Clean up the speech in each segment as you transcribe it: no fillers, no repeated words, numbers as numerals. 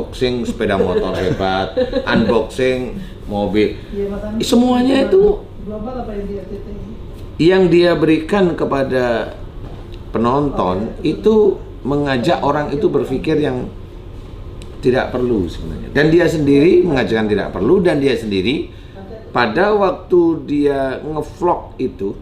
unboxing sepeda motor hebat, unboxing mobil. Semuanya itu yang dia berikan kepada penonton itu mengajak orang itu berpikir yang tidak perlu sebenarnya. Dan dia sendiri mengajarkan tidak perlu, dan dia sendiri pada waktu dia ngevlog itu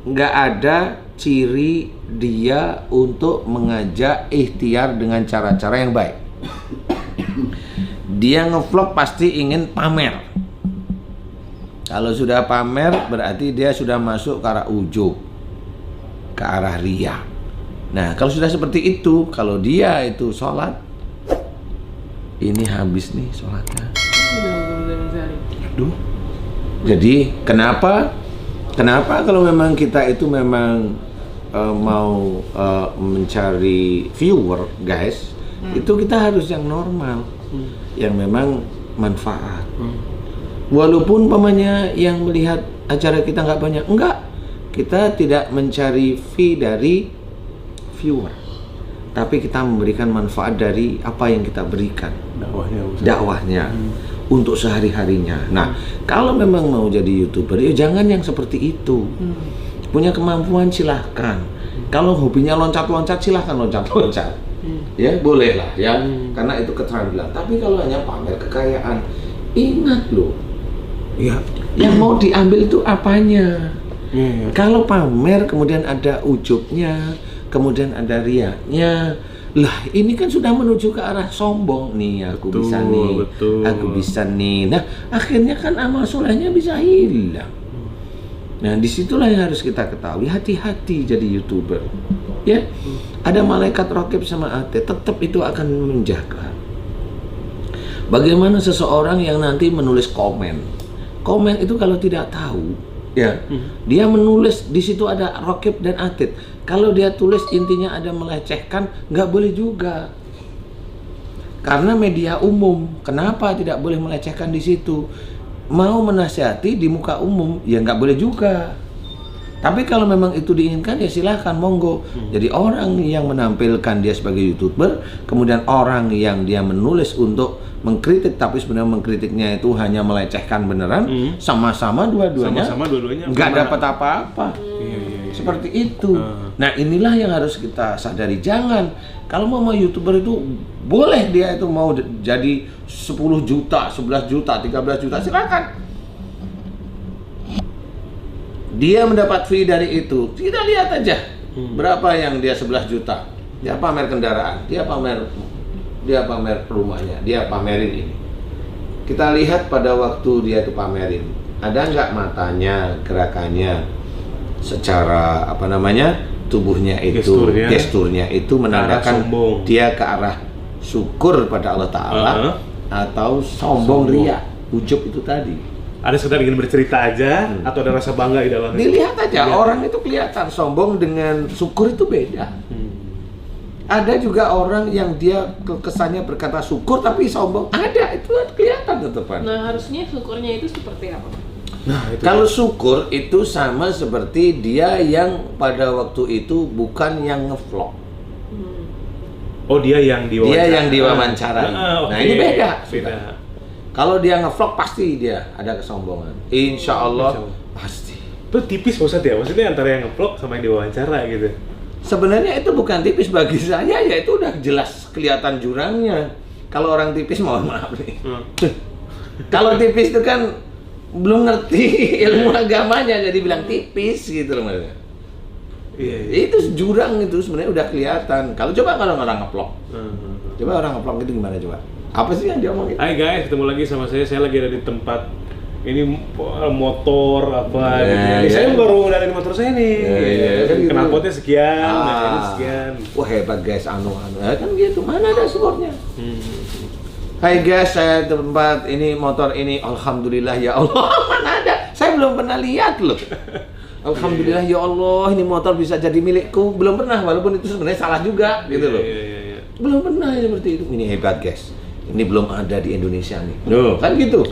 nggak ada ciri dia untuk mengajak ikhtiar dengan cara-cara yang baik. Dia ngevlog pasti ingin pamer. Kalau sudah pamer berarti dia sudah masuk ke arah ujub, ke arah riya. Nah, kalau sudah seperti itu, kalau dia itu sholat, ini habis nih sholatnya. Aduh. Jadi kenapa kalau memang kita itu memang mau mencari viewer, guys, itu kita harus yang normal, yang memang manfaat. Walaupun pamannya yang melihat acara kita nggak banyak, enggak, kita tidak mencari fee dari viewer, tapi kita memberikan manfaat dari apa yang kita berikan, dakwahnya. Untuk sehari-harinya. Nah, kalau memang mau jadi YouTuber, ya jangan yang seperti itu. Punya kemampuan silahkan. Kalau hobinya loncat-loncat, silahkan loncat-loncat. Ya, boleh lah ya. Karena itu keterampilan. Tapi kalau hanya pamer kekayaan, ingat loh. Ya, yang mau diambil itu apanya? Kalau pamer kemudian ada ujubnya, kemudian ada riaknya. Lah, ini kan sudah menuju ke arah sombong nih, aku bisa nih, aku bisa nih. Nah, akhirnya kan amal solehnya bisa hilang. Nah, disitulah yang harus kita ketahui, hati-hati jadi YouTuber. Ya, ada malaikat raqib sama atid, tetap itu akan menjaga. Bagaimana seseorang yang nanti menulis komen itu kalau tidak tahu, ya, dia menulis di situ ada raqib dan atid. Kalau dia tulis intinya ada melecehkan, nggak boleh juga. Karena media umum, kenapa tidak boleh melecehkan di situ? Mau menasihati di muka umum, ya nggak boleh juga. Tapi kalau memang itu diinginkan, ya silahkan, monggo. Jadi orang yang menampilkan dia sebagai YouTuber, kemudian orang yang dia menulis untuk mengkritik, tapi sebenarnya mengkritiknya itu hanya melecehkan beneran, sama-sama dua-duanya nggak dapat apa-apa. Seperti itu. Nah, inilah yang harus kita sadari. Jangan, kalau mau YouTuber itu boleh dia itu mau jadi 10 juta, 11 juta, 13 juta, silakan. Dia mendapat fee dari itu. Kita lihat aja berapa yang dia 11 juta. Dia pamer kendaraan, dia pamer rumahnya, dia pamerin ini. Kita lihat pada waktu dia itu pamerin, ada nggak matanya, gerakannya, secara tubuhnya itu, gesturnya itu menandakan dia ke arah syukur pada Allah Ta'ala atau sombong riya, ujub itu tadi. Ada sekedar ingin bercerita aja atau ada rasa bangga di dalamnya? Dilihat aja, orang itu kelihatan sombong dengan syukur itu beda. Ada juga orang yang dia kesannya berkata syukur tapi sombong, ada, itu kelihatan tetepan. Nah, harusnya syukurnya itu seperti apa? Nah, kalau syukur itu sama seperti dia yang pada waktu itu bukan yang ngevlog. Oh, dia yang diwawancarai. Nah, ini beda. Kalau dia ngevlog pasti dia ada kesombongan. Insya Allah pasti. Itu tipis maksudnya ya? Maksudnya antara yang ngevlog sama yang diwawancara gitu? Sebenarnya itu bukan tipis bagi saya, ya itu udah jelas kelihatan jurangnya. Kalau orang tipis, mohon maaf nih. Kalau tipis itu kan belum ngerti ilmu agamanya, jadi bilang tipis gitu loh maksudnya. Iya. Itu jurang itu sebenarnya udah kelihatan. Kalau orang nge-vlog. Coba orang nge-vlog itu gimana coba? Apa sih yang dia omongin? Hai guys, ketemu lagi sama saya. Saya lagi ada di tempat ini motor apa gitu. Saya baru dari motor saya nih. Knalpotnya sekian, ini sekian. Wah, hebat guys, kan gitu. Mana ada supportnya? Hai guys, saya tempat ini motor ini, alhamdulillah ya Allah. Mana ada? Saya belum pernah lihat loh. Alhamdulillah ya Allah, ini motor bisa jadi milikku. Belum pernah, walaupun itu sebenarnya salah juga gitu loh. Belum pernah seperti itu. Ini hebat guys. Ini belum ada di Indonesia nih. Kan gitu.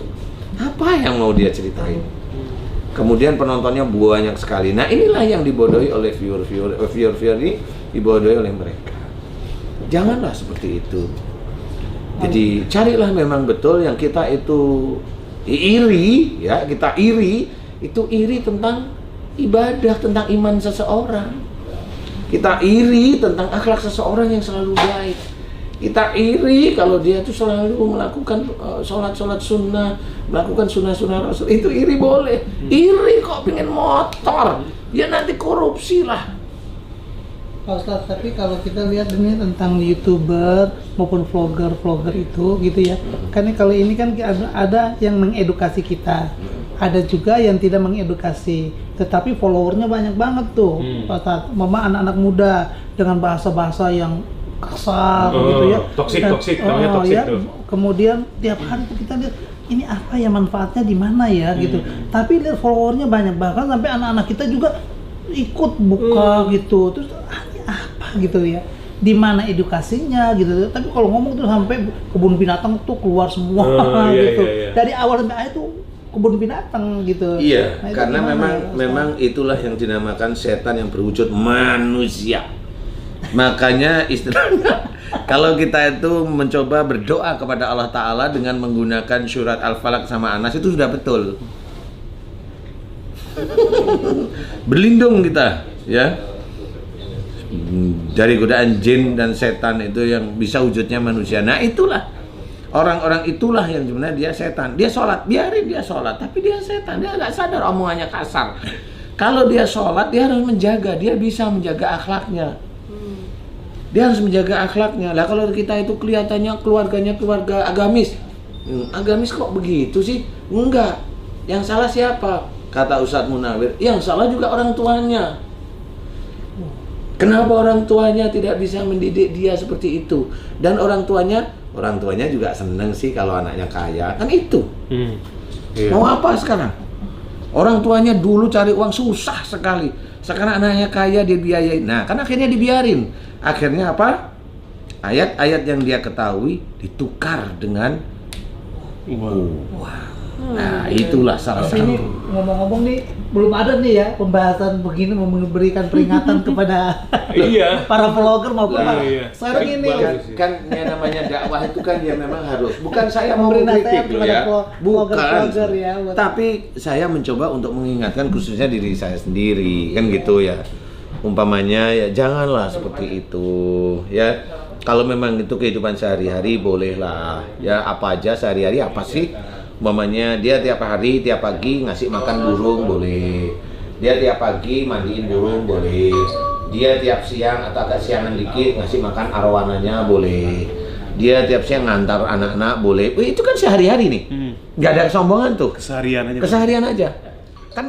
Apa yang mau dia ceritain? Kemudian penontonnya banyak sekali. Nah, inilah yang dibodohi oleh viewer ini, dibodohi oleh mereka. Janganlah seperti itu. Jadi carilah memang betul yang kita itu iri, ya kita iri, itu iri tentang ibadah, tentang iman seseorang. Kita iri tentang akhlak seseorang yang selalu baik. Kita iri kalau dia tuh selalu melakukan sholat sunnah, melakukan sunnah Rasul. Itu iri boleh. Iri kok pengen motor, ya nanti korupsi lah. Pak Ustadz, tapi kalau kita lihat ini tentang YouTuber maupun vlogger itu gitu ya. Karena kalau ini kan ada yang mengedukasi kita. Ada juga yang tidak mengedukasi, tetapi followernya banyak banget tuh. Pak Ustadz, anak-anak muda dengan bahasa-bahasa yang kasar gitu ya. Toksik namanya toksik ya, tuh. Kemudian tiap hari tuh kita lihat ini apa ya manfaatnya di mana ya gitu. Tapi lihat followernya banyak, bahkan sampai anak-anak kita juga ikut buka gitu. Terus ini apa gitu ya? Di mana edukasinya gitu. Tapi kalau ngomong tuh sampai kebun binatang tuh keluar semua gitu. Iya. Dari awal sampai akhir tuh kebun binatang gitu. Iya, nah, karena memang itulah yang dinamakan setan yang berwujud manusia. Makanya istilahnya kalau kita itu mencoba berdoa kepada Allah Ta'ala dengan menggunakan surat Al-Falaq sama An-Nas itu sudah betul. Berlindung kita, ya, dari godaan jin dan setan itu yang bisa wujudnya manusia. Nah itulah orang-orang itulah yang sebenarnya dia setan. Dia sholat, biarin dia sholat, tapi dia setan. Dia nggak sadar omongannya kasar. Kalau dia sholat, dia harus menjaga. Dia bisa menjaga akhlaknya. Dia harus menjaga akhlaknya. Lah kalau kita itu kelihatannya keluarganya keluarga agamis. Agamis kok begitu sih? Enggak. Yang salah siapa? Kata Ustadz Munawir, yang salah juga orang tuanya. Kenapa orang tuanya tidak bisa mendidik dia seperti itu? Dan orang tuanya juga seneng sih kalau anaknya kaya. Kan itu. Iya. Mau apa sekarang? Orang tuanya dulu cari uang susah sekali. Sekarang anaknya kaya dia biayain. Nah, kan akhirnya dibiarin. Akhirnya apa? Ayat-ayat yang dia ketahui ditukar dengan uang. Nah, itulah salah satu. Ini ngomong-ngomong nih, belum ada nih ya pembahasan begini memberikan peringatan kepada para vlogger maupun sekarang ini kan yang namanya dakwah itu kan ya memang harus. Bukan saya mau mengkritik loh ya. Bukan. Ya, tapi saya mencoba untuk mengingatkan khususnya diri saya sendiri, kan gitu ya. Umpamanya ya janganlah seperti itu ya. Kalau memang itu kehidupan sehari-hari bolehlah ya, apa aja sehari-hari apa sih. Umpamanya dia tiap hari, tiap pagi ngasih makan burung boleh. Dia tiap pagi mandiin burung boleh. Dia tiap siang atau agak siangan dikit ngasih makan arwananya boleh. Dia tiap siang ngantar anak-anak boleh. Itu kan sehari-hari nih. Nggak ada kesombongan tuh. Keseharian aja. Kan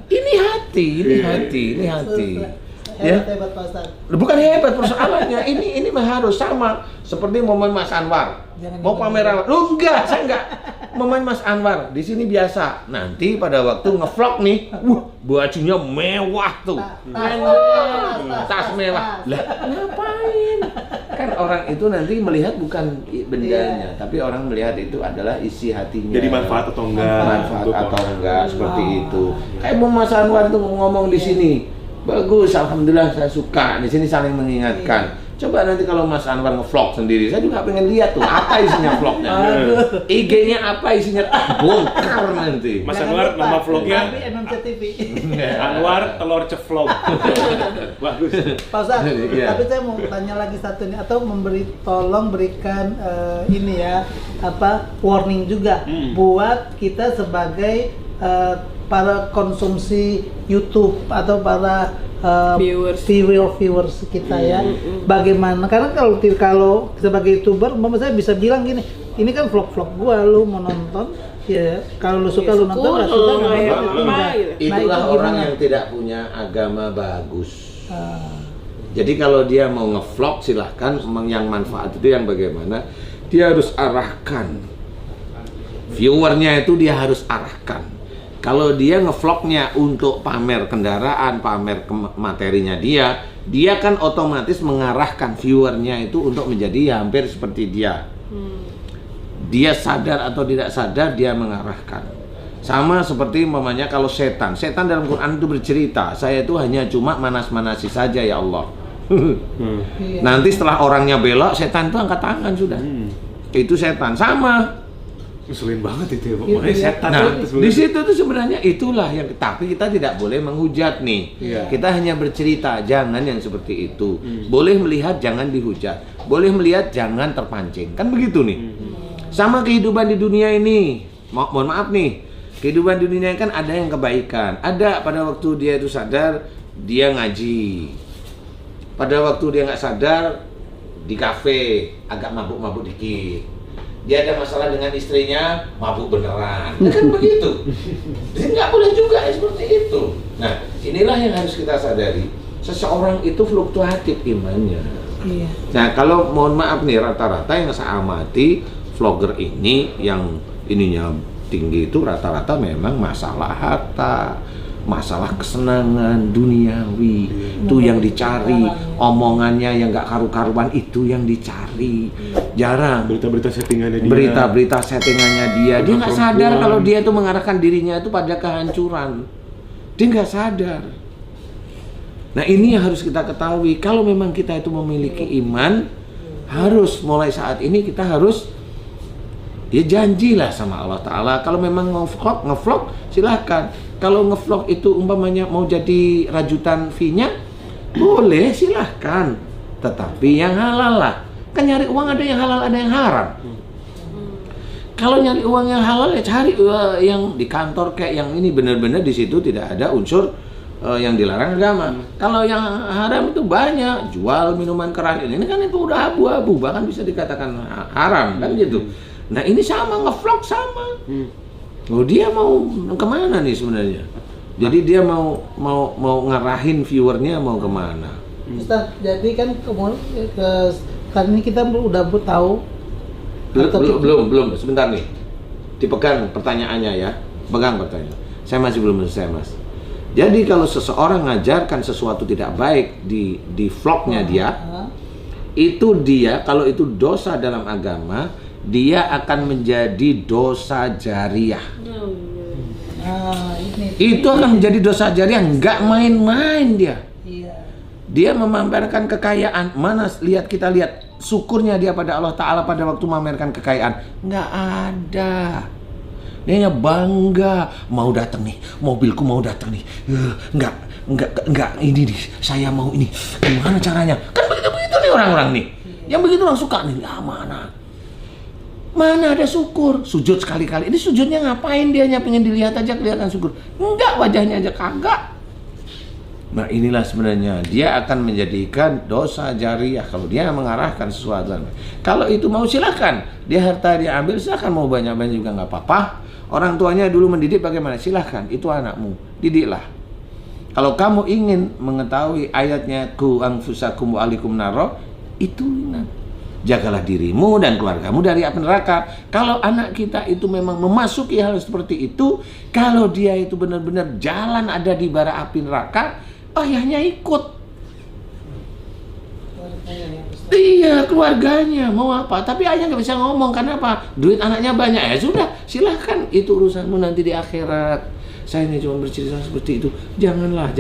ini hati. Hebat Pak Ustadz. Bukan hebat persoalannya. Ini mah harus sama seperti momen Mas Anwar. Mau pamer lu enggak, saya enggak. Momen Mas Anwar di sini biasa. Nanti pada waktu ngevlog nih, bajunya mewah tuh. Tas mewah. Lah, ngapain? Kan orang itu nanti melihat bukan bendanya, tapi orang melihat itu adalah isi hatinya. Jadi manfaat atau enggak seperti itu. Kayak mau Mas Anwar tuh ngomong di sini. Bagus, alhamdulillah saya suka. Di sini saling mengingatkan. Coba nanti kalau Mas Anwar nge-vlog sendiri, saya juga pengen lihat tuh apa isinya vlognya. IG-nya apa isinya, bongkar nanti. Mas Anwar nama vlognya Anwar telur cevlog. Bagus. Pak Ustadz, tapi saya mau tanya lagi satu nih, atau tolong berikan ini ya, warning juga buat kita sebagai para konsumsi YouTube atau para viewers kita ya. Bagaimana? Karena kalau sebagai YouTuber, saya bisa bilang gini, ini kan vlog gua, lu mau nonton ya, kalau lu suka lu nonton, nggak suka nggak nonton. Itulah orang yang tidak punya agama bagus. Jadi kalau dia mau nge-vlog silahkan, yang manfaat itu yang bagaimana, dia harus arahkan viewernya, itu dia harus arahkan. Kalau dia ngevlognya untuk pamer kendaraan, pamer materinya dia kan otomatis mengarahkan viewernya itu untuk menjadi hampir seperti dia. Dia sadar atau tidak sadar dia mengarahkan. Sama seperti umpamanya kalau setan dalam Quran itu bercerita, saya itu hanya cuma manas-manasi saja ya Allah. Iya. Nanti setelah orangnya belok, setan tuh angkat tangan sudah. Itu setan sama. Ngeselin banget itu ya, Pak. Iya, Makanya iya. setan Nah, itu sebenarnya. di situ tuh sebenarnya itulah yang, tapi kita tidak boleh menghujat nih. Iya. Kita hanya bercerita, jangan yang seperti itu. Boleh melihat, jangan dihujat. Boleh melihat, jangan terpancing. Kan begitu nih. Sama kehidupan di dunia ini. Mohon maaf nih. Kehidupan di dunia kan ada yang kebaikan. Ada pada waktu dia itu sadar, dia ngaji. Pada waktu dia nggak sadar, di kafe agak mabuk-mabuk dikit. Dia ada masalah dengan istrinya, mabuk beneran. Kan begitu. Jadi nggak boleh juga ya seperti itu. Nah, inilah yang harus kita sadari. Seseorang itu fluktuatif imannya. Iya. Nah, kalau mohon maaf nih, rata-rata yang saya amati vlogger ini yang ininya tinggi itu rata-rata memang masalah harta, masalah kesenangan duniawi, itu yang dicari. Omongannya yang nggak karu-karuan itu yang dicari. Jarang Berita-berita settingannya dia. berita-berita settingannya dia nggak Perempuan. sadar kalau dia itu mengarahkan dirinya itu pada kehancuran. Dia nggak sadar. Nah, ini yang harus kita ketahui. Kalau memang kita itu memiliki iman, harus mulai saat ini kita harus ya janjilah sama Allah Ta'ala. Kalau memang mau ngevlog silahkan. Kalau ngevlog itu umpamanya mau jadi rajutan fee-nya, boleh silahkan. Tetapi yang halal lah. Kan nyari uang ada yang halal, ada yang haram. Kalau nyari uang yang halal ya cari yang di kantor kayak yang ini, benar-benar di situ tidak ada unsur yang dilarang agama. Kalau yang haram itu banyak, jual minuman keras ini kan itu udah abu-abu, bahkan bisa dikatakan haram kan gitu. Nah, ini sama ngevlog sama. Oh, dia mau kemana nih sebenarnya? Jadi dia mau ngarahin viewernya mau kemana? Ustaz, jadi kan kali ini kita udah tahu. Belum. Sebentar nih. Dipegang pertanyaannya ya. Pegang pertanyaan. Saya masih belum selesai, Mas. Jadi kalau seseorang ngajarkan sesuatu tidak baik di vlognya dia, itu dia kalau itu dosa dalam agama, dia akan menjadi dosa jariah. Itu akan menjadi dosa jariah, nggak main-main dia. Iya. Dia memamerkan kekayaan. Mana kita lihat syukurnya dia pada Allah Ta'ala pada waktu memamerkan kekayaan. Nggak ada. Dia hanya bangga, mau datang nih, mobilku mau datang nih. Enggak ini nih, saya mau ini. Gimana caranya? Kan begitu nih orang-orang nih. Yang begitu orang suka nih, mana ada syukur? Sujud sekali-kali. Ini sujudnya ngapain dia? Hanya pengen dilihat aja, kelihatan syukur. Enggak, wajahnya aja kagak. Nah, inilah sebenarnya dia akan menjadikan dosa jariah kalau dia mengarahkan sesuatu. Kalau itu mau silakan, dia harta dia ambil silakan, mau banyak-banyak juga nggak apa-apa. Orang tuanya dulu mendidik bagaimana? Silakan, itu anakmu, didiklah. Kalau kamu ingin mengetahui ayatnya ku anfusakum wa alikum naro, itu ingat. Jagalah dirimu dan keluargamu dari api neraka. Kalau anak kita itu memang memasuki hal seperti itu, kalau dia itu benar-benar jalan ada di bara api neraka, ayahnya ikut. Iya, keluarganya mau apa? Tapi ayah nggak bisa ngomong karena apa? Duit anaknya banyak. Ya sudah, silahkan itu urusanmu nanti di akhirat. Saya ini cuma bercerita seperti itu. Janganlah.